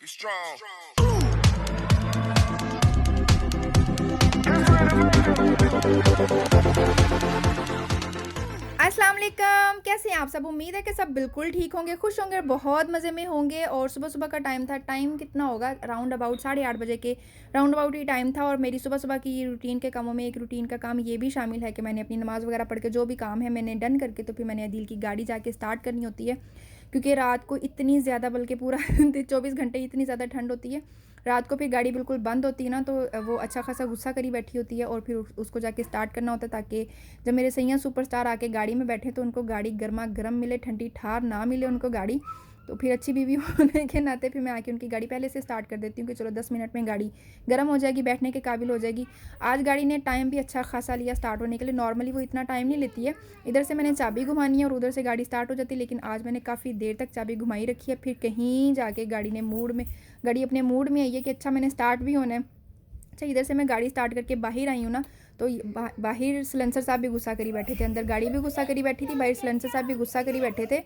strong. अस्सलाम वालेकुम, कैसे हैं आप सब। उम्मीद है कि सब बिल्कुल ठीक होंगे, खुश होंगे, बहुत मज़े में होंगे। और सुबह सुबह का टाइम था, टाइम कितना होगा, राउंड अबाउट 8:30 बजे के राउंड अबाउट ही टाइम था। और मेरी सुबह सुबह की रूटीन के कामों में एक रूटीन का काम ये भी शामिल है कि मैंने अपनी नमाज़ वगैरह पढ़ के जो भी काम है मैंने डन करके तो फिर मैंने अदील की गाड़ी जाके स्टार्ट करनी होती है, क्योंकि रात को इतनी ज़्यादा, बल्कि पूरा 24 घंटे इतनी ज़्यादा ठंड होती है। रात को फिर गाड़ी बिल्कुल बंद होती है ना, तो वो अच्छा खासा गुस्सा करी बैठी होती है और फिर उसको जाके स्टार्ट करना होता है, ताकि जब मेरे सैयां सुपरस्टार आके गाड़ी में बैठे तो उनको गाड़ी गर्मा गर्म मिले, ठंडी ठार ना मिले उनको गाड़ी। तो फिर अच्छी बीवी होने के नाते फिर मैं आके उनकी गाड़ी पहले से स्टार्ट कर देती हूँ कि चलो 10 मिनट में गाड़ी गर्म हो जाएगी, बैठने के काबिल हो जाएगी। आज गाड़ी ने टाइम भी अच्छा खासा लिया स्टार्ट होने के लिए, नॉर्मली वो इतना टाइम नहीं लेती है। इधर से मैंने चाबी घुमानी है और उधर से गाड़ी स्टार्ट हो जाती है, लेकिन आज मैंने काफ़ी देर तक चाबी घुमाई रखी है। फिर कहीं जाके गाड़ी अपने मूड में आई है कि अच्छा मैंने स्टार्ट भी होना है। अच्छा, इधर से मैं गाड़ी स्टार्ट करके बाहर आई हूँ ना, तो बाहर सिलेंसर साहब भी गुस्सा करी बैठे थे, अंदर गाड़ी भी गुस्सा करी बैठी थी, बाहर सिलेंसर साहब भी गुस्सा करी बैठे थे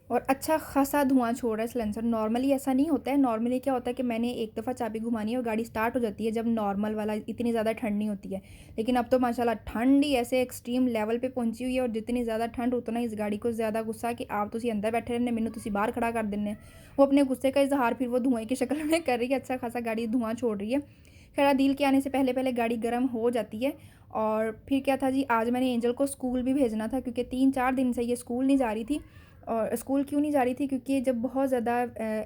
और अच्छा खासा धुआं छोड़ रहा है सिलेंसर। नॉर्मली ऐसा नहीं होता है, नॉर्मली क्या होता है कि मैंने एक दफ़ा चाबी घुमानी है और गाड़ी स्टार्ट हो जाती है जब नॉर्मल वाला, इतनी ज़्यादा ठंड नहीं होती है। लेकिन अब तो माशाल्लाह ठंड ही ऐसे एक्सट्रीम लेवल पे पहुंची हुई है, और जितनी ज़्यादा ठंड उतना इस गाड़ी को ज़्यादा गुस्सा कि आप तुसी अंदर बैठे रहने, मैंने तुसी बाहर खड़ा कर देने। वो अपने गुस्से का इजहार फिर वो धुएँ की शक्ल में कर रही है, अच्छा खासा गाड़ी धुआं छोड़ रही है। खैर, दिल के आने से पहले पहले गाड़ी गर्म हो जाती है। और फिर क्या था जी, आज मैंने एंजल को स्कूल भी भेजना था, क्योंकि 3-4 दिन से ये स्कूल नहीं जा रही थी। और स्कूल क्यों नहीं जा रही थी, क्योंकि जब बहुत ज़्यादा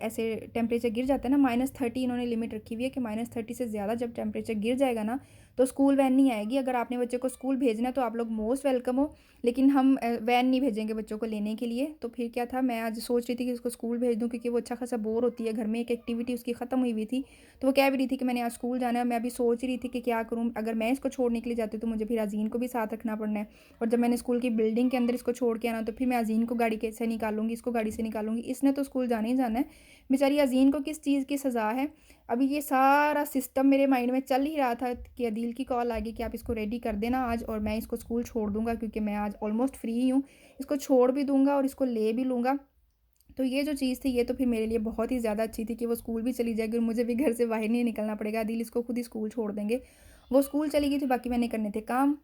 ऐसे टेम्परेचर गिर जाता है ना, -30 इन्होंने लिमिट रखी हुई है कि -30 से ज़्यादा जब टेम्परेचर गिर जाएगा ना तो स्कूल वैन नहीं आएगी। अगर आपने बच्चे को स्कूल भेजना है तो आप लोग मोस्ट वेलकम हो, लेकिन हम वैन नहीं भेजेंगे बच्चों को लेने के लिए। तो फिर क्या था, मैं आज सोच रही थी कि उसको स्कूल भेज दूँ, क्योंकि वो अच्छा खासा बोर होती है घर में, एक एक्टिविटी उसकी ख़त्म हुई थी। तो वो कह भी रही थी कि मैंने आज स्कूल जाना है। मैं अभी सोच रही थी कि क्या करूँ, अगर मैं इसको छोड़ने के लिए जाती हूँ तो मुझे फिर अजीन को भी साथ रखना पड़ना है, और जब मैंने स्कूल की बिल्डिंग के अंदर इसको छोड़ के आना तो फिर मैं अजीन को गाड़ी से निकालूंगी, इसको गाड़ी से निकालूंगी। इसने तो स्कूल जाना ही जाना है, बेचारी अजीन को किस चीज़ की सज़ा है। अभी ये सारा सिस्टम मेरे माइंड में चल ही रहा था कि अदील की कॉल आ गई कि आप इसको रेडी कर देना आज, और मैं इसको स्कूल छोड़ दूँगा, क्योंकि मैं आज ऑलमोस्ट फ्री ही हूँ। इसको छोड़ भी दूँगा और इसको ले भी लूँगा। तो ये जो चीज़ थी ये तो फिर मेरे लिए बहुत ही ज़्यादा अच्छी थी कि वो स्कूल भी चली जाएगी और मुझे भी घर से बाहर नहीं निकलना पड़ेगा। अदील इसको खुद ही स्कूल छोड़ देंगे। वो स्कूल चली गई थी, बाकी मैंने करने थे काम।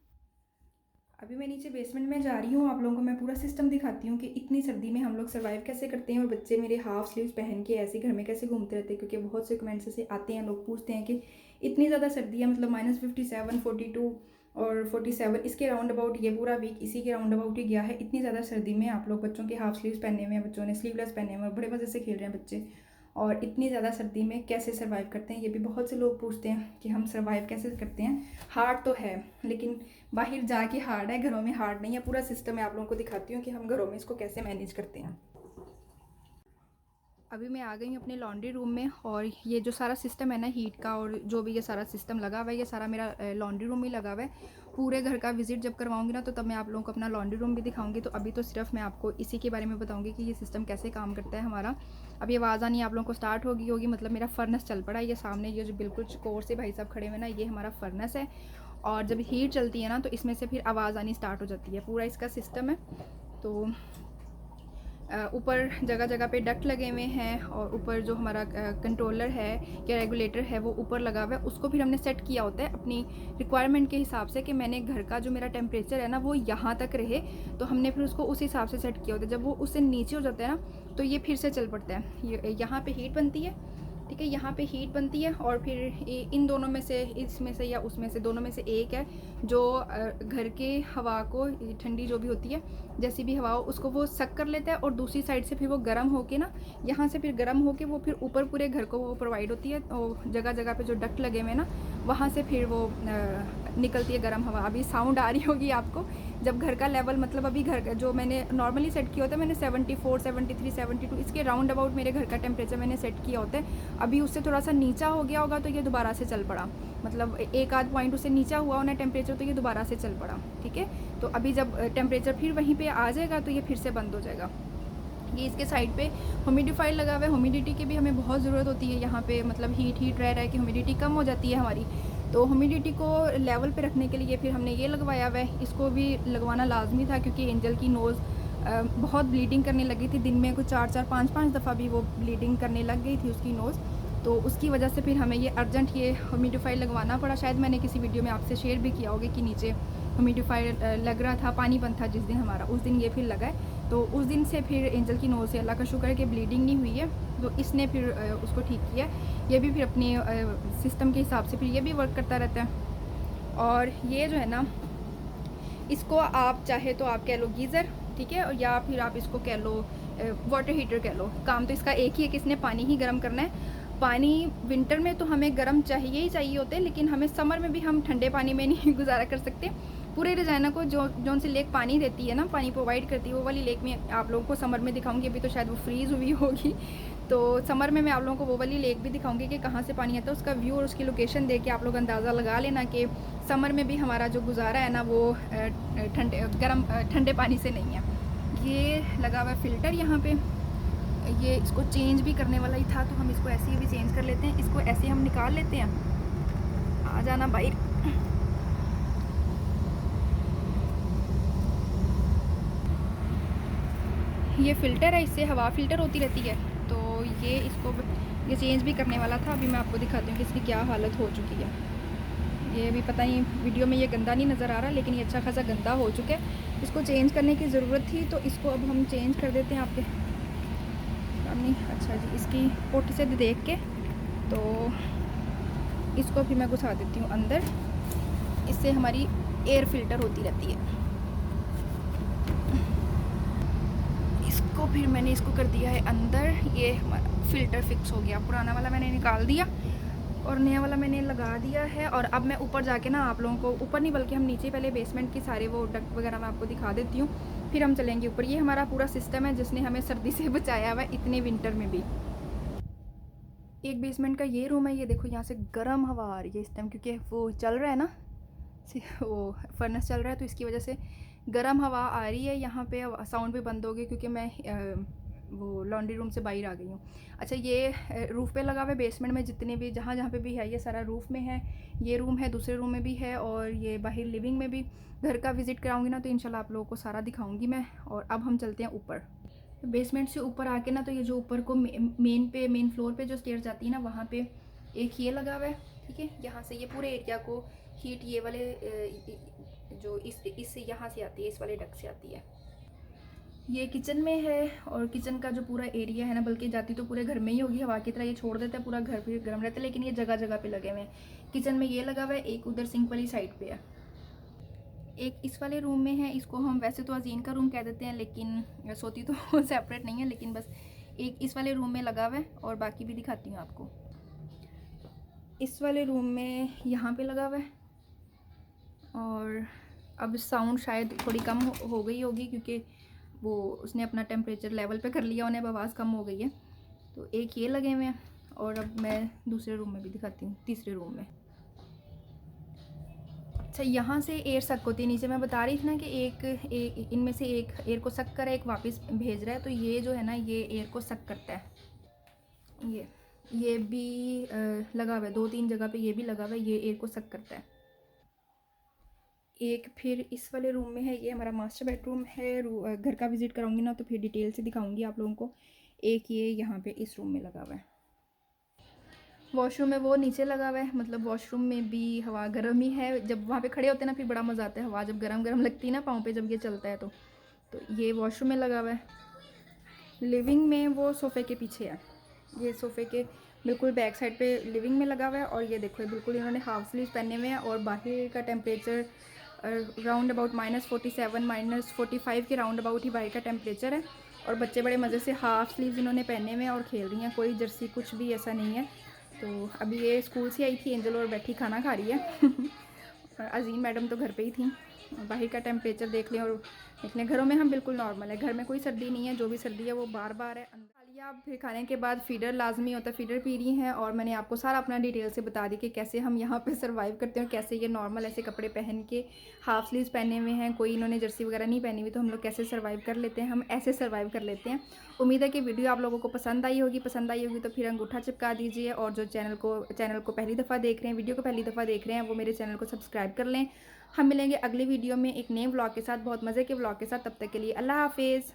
अभी मैं नीचे बेसमेंट में जा रही हूँ, आप लोगों को मैं पूरा सिस्टम दिखाती हूँ कि इतनी सर्दी में हम लोग सर्वाइव कैसे करते हैं, और बच्चे मेरे हाफ स्लीव्स पहन के ऐसे घर में कैसे घूमते रहते हैं। क्योंकि बहुत से कमेंट्स ऐसे आते हैं, लोग पूछते हैं कि इतनी ज़्यादा सर्दी है, मतलब -57, 42 और 47, इसके राउंड अबाउट ये पूरा वीक इसी के राउंड अबाउट ही गया है। इतनी ज़्यादा सर्दी में आप लोग बच्चों के हाफ स्लीव्स पहने हुए हैं, बच्चों ने स्लीवलेस पहने हुए हैं, बड़े मज़े से खेल रहे हैं बच्चे। और इतनी ज़्यादा सर्दी में कैसे सर्वाइव करते हैं, ये भी बहुत से लोग पूछते हैं कि हम सर्वाइव कैसे करते हैं। हार्ड तो है, लेकिन बाहर जाके हार्ड है, घरों में हार्ड नहीं है। पूरा सिस्टम मैं आप लोगों को दिखाती हूँ कि हम घरों में इसको कैसे मैनेज करते हैं। अभी मैं आ गई हूँ अपने लॉन्ड्री रूम में, और ये जो सारा सिस्टम है ना हीट का, और जो भी ये सारा सिस्टम लगा हुआ है, ये सारा मेरा लॉन्ड्री रूम ही लगा हुआ है। पूरे घर का विजिट जब करवाऊंगी ना तो तब मैं आप लोगों को अपना लॉन्ड्री रूम भी दिखाऊंगी। तो अभी तो सिर्फ मैं आपको इसी के बारे में बताऊंगी कि ये सिस्टम कैसे काम करता है हमारा। अभी आवाज़ आनी आप लोगों को स्टार्ट होगी, मतलब मेरा फर्नेस चल पड़ा है। ये सामने ये जो बिल्कुल चकोर से भाई साहब खड़े हुए ना, ये हमारा फर्नेस है। और जब हीट चलती है ना तो इसमें से फिर आवाज़ आनी स्टार्ट हो जाती है। पूरा इसका सिस्टम है। तो ऊपर जगह जगह पे डक्ट लगे हुए हैं, और ऊपर जो हमारा कंट्रोलर है या रेगुलेटर है वो ऊपर लगा हुआ है। उसको फिर हमने सेट किया होता है अपनी रिक्वायरमेंट के हिसाब से, कि मैंने घर का जो मेरा टेम्परेचर है ना वो यहाँ तक रहे, तो हमने फिर उसको उस हिसाब से सेट किया होता है। जब वो उससे नीचे हो जाता है ना तो ये फिर से चल पड़ता है। यहाँ पर हीट बनती है, ठीक है, यहाँ पे हीट बनती है, और फिर इन दोनों में से, इसमें से या उसमें से, दोनों में से एक है जो घर के हवा को, ठंडी जो भी होती है, जैसी भी हवा हो, उसको वो सक कर लेता है, और दूसरी साइड से फिर वो गर्म होके ना, यहाँ से फिर गर्म होके वो फिर ऊपर पूरे घर को वो प्रोवाइड होती है। और जगह जगह पे जो डक्ट लगे हुए हैं ना, वहाँ से फिर वो निकलती है गर्म हवा। अभी साउंड आ रही होगी आपको, जब घर का लेवल, मतलब अभी घर का जो मैंने नॉर्मली सेट किया होता है, मैंने 74, 73, 72 इसके राउंड अबाउट मेरे घर का टेम्परेचर मैंने सेट किया होता है। अभी उससे थोड़ा सा नीचा हो गया होगा तो ये दोबारा से चल पड़ा, मतलब एक आध पॉइंट उससे नीचा हुआ उन्हें टेम्परेचर, तो ये दोबारा से चल पड़ा, ठीक है। तो अभी जब टेम्परेचर फिर वहीं पे आ जाएगा तो ये फिर से बंद हो जाएगा। ये इसके साइड पे ह्यूमिडिफायर लगा हुआ है। ह्यूमिडिटी की भी हमें बहुत ज़रूरत होती है यहाँ पे, मतलब हीट रह रहा है कि ह्यूमिडिटी कम हो जाती है हमारी। तो ह्यूमिडिटी को लेवल पे रखने के लिए फिर हमने ये लगवाया हुआ है। इसको भी लगवाना लाजमी था, क्योंकि एंजल की नोज़ बहुत ब्लीडिंग करने लगी थी। दिन में कुछ 4-4, 5-5 दफ़ा भी वो ब्लीडिंग करने लग गई थी उसकी नोज़। तो उसकी वजह से फिर हमें ये अर्जेंट ये ह्यूमिडिफायर लगवाना पड़ा। शायद मैंने किसी वीडियो में आपसे शेयर भी किया होगा कि नीचे ह्यूमिडिफायर लग रहा था, पानी बंद था जिस दिन हमारा, उस दिन ये फिर लगा है। तो उस दिन से फिर एंजल की नोज़ से अल्लाह का शुक्र है कि ब्लीडिंग नहीं हुई है, तो इसने फिर उसको ठीक किया। ये भी फिर अपने सिस्टम के हिसाब से फिर ये भी वर्क करता रहता है। और ये जो है ना, इसको आप चाहे तो आप कह लो गीज़र, ठीक है, या फिर आप इसको कह लो वाटर हीटर कह लो। काम तो इसका एक ही है कि इसने पानी ही गर्म करना है। पानी विंटर में तो हमें गर्म चाहिए ही चाहिए होते हैं, लेकिन हमें समर में भी हम ठंडे पानी में नहीं गुजारा कर सकते। पूरे रजाना को जो सी लेक पानी देती है ना, पानी प्रोवाइड करती है, वो वाली लेक में आप लोगों को समर में दिखाऊंगी। अभी तो शायद वो फ्रीज़ हुई होगी, तो समर में मैं आप लोगों को वो वाली लेक भी दिखाऊंगी कि कहाँ से पानी आता है, उसका व्यू और उसकी लोकेशन देख के आप लोग अंदाज़ा लगा लेना कि समर में भी हमारा जो गुजारा है ना वो ठंडे पानी से नहीं है। ये लगा हुआ है फ़िल्टर यहाँ पे, ये इसको चेंज भी करने वाला ही था, तो हम इसको ऐसे ही भी चेंज कर लेते हैं। इसको ऐसे हम निकाल लेते हैं। आ जाना बाहर। ये फ़िल्टर है, इससे हवा फ़िल्टर होती रहती है। तो ये चेंज भी करने वाला था। अभी मैं आपको दिखाती हूँ कि इसकी क्या हालत हो चुकी है। ये भी पता नहीं वीडियो में ये गंदा नहीं नज़र आ रहा, लेकिन ये अच्छा खासा गंदा हो चुका है। इसको चेंज करने की ज़रूरत थी, तो इसको अब हम चेंज कर देते हैं आपके सामने। अच्छा जी, इसकी पुट से देख के तो इसको फिर मैं घुसा देती हूँ अंदर। इससे हमारी एयर फ़िल्टर होती रहती है। इसको फिर मैंने इसको कर दिया है अंदर। ये हमारा फ़िल्टर फिक्स हो गया। पुराना वाला मैंने निकाल दिया और नया वाला मैंने लगा दिया है। और अब मैं ऊपर जाके ना आप लोगों को, ऊपर नहीं बल्कि हम नीचे पहले बेसमेंट की सारे वो डक्ट वगैरह मैं आपको दिखा देती हूँ, फिर हम चलेंगे ऊपर। ये हमारा पूरा सिस्टम है जिसने हमें सर्दी से बचाया हुआ है इतने विंटर में भी। एक बेसमेंट का ये रूम है, ये देखो यहाँ से गर्म हवा आ रही है इस टाइम, क्योंकि वो चल रहा है ना, वो फर्नेस चल रहा है, तो इसकी वजह से गर्म हवा आ रही है। यहाँ पे साउंड भी बंद हो गई क्योंकि मैं वो लॉन्ड्री रूम से बाहर आ गई हूँ। अच्छा, ये रूफ़ पे लगा हुआ है। बेसमेंट में जितने भी जहाँ जहाँ पे भी है ये सारा रूफ़ में है। ये रूम है, दूसरे रूम में भी है, और ये बाहर लिविंग में भी। घर का विज़िट कराऊंगी ना तो इंशाल्लाह आप लोगों को सारा दिखाऊंगी मैं। और अब हम चलते हैं ऊपर। बेसमेंट से ऊपर आके ना, तो ये जो ऊपर को मेन फ्लोर पे जो स्टेयर जाती है ना, वहाँ पे एक ये लगा हुआ है, ठीक है। यहाँ से ये पूरे एरिया को हीट ये वाले जो इससे यहाँ से आती है, इस वाले डक से आती है। ये किचन में है, और किचन का जो पूरा एरिया है ना, बल्कि जाती तो पूरे घर में ही होगी, हवा की तरह ये छोड़ देता है, पूरा घर फिर गर्म रहता है, लेकिन ये जगह जगह पे लगे हुए हैं। किचन में ये लगा हुआ है, एक उधर सिंक वाली साइड पे है, एक इस वाले रूम में है। इसको हम वैसे तो अजीन का रूम कह देते हैं, लेकिन सोती तो सेपरेट नहीं है, लेकिन बस एक इस वाले रूम में लगा हुआ है। और बाकी भी दिखाती हूँ आपको। इस वाले रूम में यहाँ पे लगा हुआ है। और अब साउंड शायद थोड़ी कम हो गई होगी, क्योंकि वो उसने अपना टेम्परेचर लेवल पे कर लिया, उन्हें अब आवाज़ कम हो गई है। तो एक ये लगे हुए हैं, और अब मैं दूसरे रूम में भी दिखाती हूँ, तीसरे रूम में। अच्छा, यहाँ से एयर सक होती है नीचे। मैं बता रही थी ना कि एक इनमें से एक एयर को सक कर है, एक वापस भेज रहा है। तो ये जो है ना, ये एयर को सक करता है। ये भी लगा हुआ है, 2-3 जगह पे ये भी लगा हुआ है, ये एयर को सक करता है। एक फिर इस वाले रूम में है, ये हमारा मास्टर बेडरूम है। घर का विज़िट कराऊंगी ना तो फिर डिटेल से दिखाऊंगी आप लोगों को। एक ये यहाँ पे इस रूम में लगा हुआ है। वॉशरूम में वो नीचे लगा हुआ है, मतलब वॉशरूम में भी हवा गर्म ही है। जब वहाँ पे खड़े होते हैं ना, फिर बड़ा मज़ा आता है, हवा जब गरम गरम लगती है ना पाँव पे, जब ये चलता है तो ये वॉशरूम में लगा हुआ है। लिविंग में वो सोफ़े के पीछे है, ये सोफ़े के बिल्कुल बैक साइड पे लिविंग में लगा हुआ है। और ये देखो, बिल्कुल इन्होंने हाफ स्लीव्स पहने हुए हैं, और बाहर का टेम्परेचर राउंड अबाउट -47 -45 के राउंड अबाउट ही बाहर का टेम्परेचर है। और बच्चे बड़े मज़े से हाफ स्लीव्स इन्होंने पहने हुए हैं और खेल रही हैं, कोई जर्सी कुछ भी ऐसा नहीं है। तो अभी ये स्कूल से आई थी एंजल, और बैठी खाना खा रही है। अजीम मैडम तो घर पे ही थी। बाहर का टेम्परेचर देख लें और देख लें, घरों में हम बिल्कुल नॉर्मल है, घर में कोई सर्दी नहीं है, जो भी सर्दी है वो बार बार है। खा लिया, अब फिर खाने के बाद फीडर लाजमी होता है, फीडर पी रही हैं। और मैंने आपको सारा अपना डिटेल से बता दी कि कैसे हम यहाँ पे सर्वाइव करते हैं, और कैसे ये नॉर्मल ऐसे कपड़े पहन के हाफ स्लीव्स पहने हुए हैं, कोई इन्होंने जर्सी वगैरह नहीं पहनी हुई, तो हम लोग कैसे सर्वाइव कर लेते हैं, हम ऐसे सर्वाइव कर लेते हैं। उम्मीद है कि वीडियो आप लोगों को पसंद आई होगी तो फिर अंगूठा चिपका दीजिए। और जो चैनल को पहली दफ़ा देख रहे हैं, वीडियो को पहली दफ़ा देख रहे हैं, वो मेरे चैनल को सब्सक्राइब कर लें। हम मिलेंगे अगली वीडियो में एक नए व्लॉग के साथ, बहुत मज़े के व्लॉग के साथ। तब तक के लिए अल्लाह हाफिज़।